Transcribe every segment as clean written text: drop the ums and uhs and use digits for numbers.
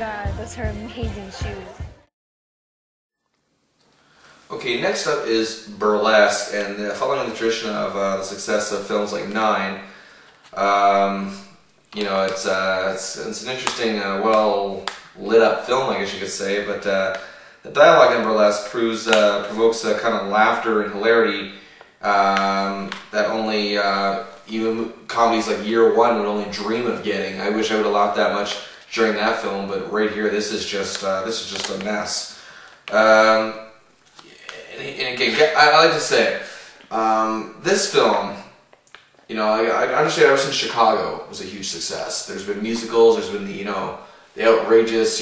god, those are amazing shoes. Okay, next up is Burlesque, and following the tradition of the success of films like Nine, you know, it's an interesting, well lit up film, I guess you could say. But the dialogue in Burlesque provokes a kind of laughter and hilarity that only even comedies like Year One would only dream of getting. I wish I would have laughed that much during that film, but right here, this is just a mess. And again, I like to say, this film, you know, I understand ever since Chicago was a huge success. There's been musicals, there's been the outrageous,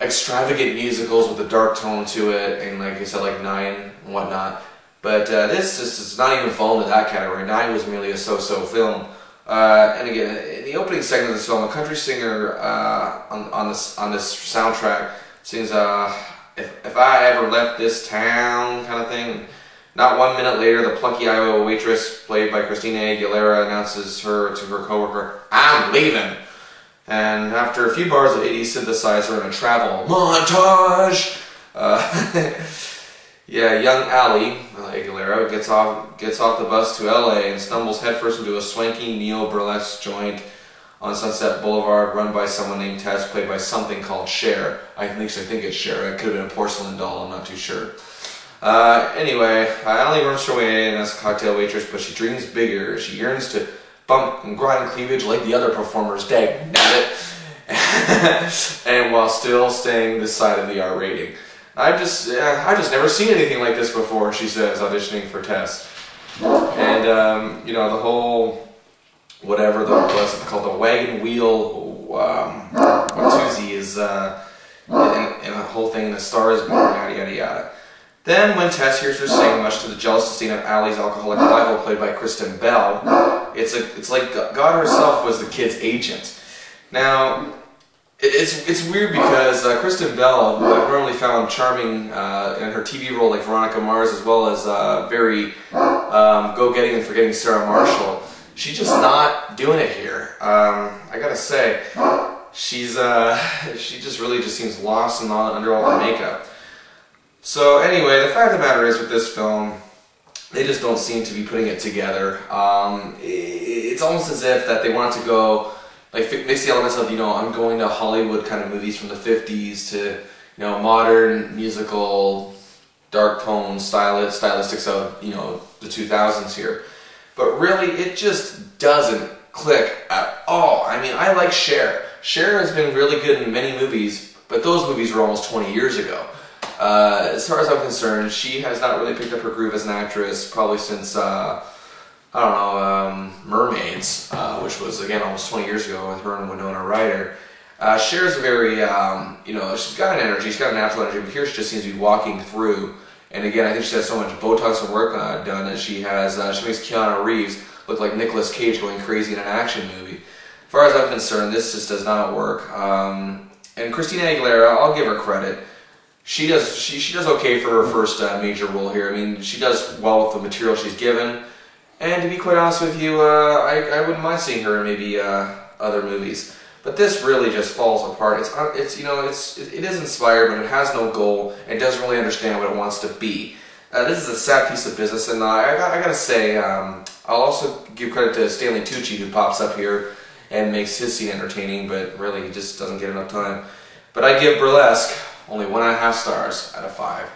extravagant musicals with a dark tone to it, and like I said, like Nine and whatnot. But this just does not even fall into that category. Nine was merely a so-so film. And again, in the opening segment of this film, a country singer on this soundtrack sings if I ever left this town kind of thing. Not 1 minute later, the plucky Iowa waitress, played by Christina Aguilera, announces to her coworker, "I'm leaving." And after a few bars of 80s synthesizer and a travel montage, yeah, young Allie Aguilera gets off the bus to LA and stumbles headfirst into a swanky neo-burlesque joint on Sunset Boulevard, run by someone named Tess, played by something called Cher. I think it's Cher. It could have been a porcelain doll, I'm not too sure. Anyway, Allie worms her way in as a cocktail waitress, but she dreams bigger. She yearns to bump and grind cleavage like the other performers, dag nabbit, and while still staying this side of the R rating. I've just never seen anything like this before, she says, auditioning for Tess. And, the whole, whatever what's it called, the wagon wheel, Watusi is, and the whole thing, the stars, yada yada yada. Then, when Tess hears her sing, much to the jealous disdain of Allie's alcoholic rival, played by Kristen Bell, it's like God herself was the kid's agent. Now, it's weird because Kristen Bell, who I've normally found charming in her TV role like Veronica Mars, as well as very go-getting and forgetting Sarah Marshall, she's just not doing it here. I gotta say, she just really seems lost and under all the makeup. So anyway, the fact of the matter is with this film, they just don't seem to be putting it together. It's almost as if that they want to go, like, mix the elements of, I'm going to Hollywood kind of movies from the 50s to, modern musical, dark tone stylistics of, the 2000s here. But really, it just doesn't click at all. I mean, I like Cher. Cher has been really good in many movies, but those movies were almost 20 years ago. As far as I'm concerned, she has not really picked up her groove as an actress probably since, Mermaids, which was, again, almost 20 years ago with her and Winona Ryder. Cher's very, she's got an energy, she's got a natural energy, but here she just seems to be walking through. And again, I think she has so much Botox and work done that she makes Keanu Reeves look like Nicolas Cage going crazy in an action movie. As far as I'm concerned, this just does not work. And Christina Aguilera, I'll give her credit. She does okay for her first major role here. I mean, she does well with the material she's given. And to be quite honest with you, I wouldn't mind seeing her in maybe other movies. But this really just falls apart. It is inspired, but it has no goal and doesn't really understand what it wants to be. This is a sad piece of business, and I gotta say, I'll also give credit to Stanley Tucci, who pops up here and makes his scene entertaining, but really he just doesn't get enough time. But I give Burlesque only 1.5 stars out of 5.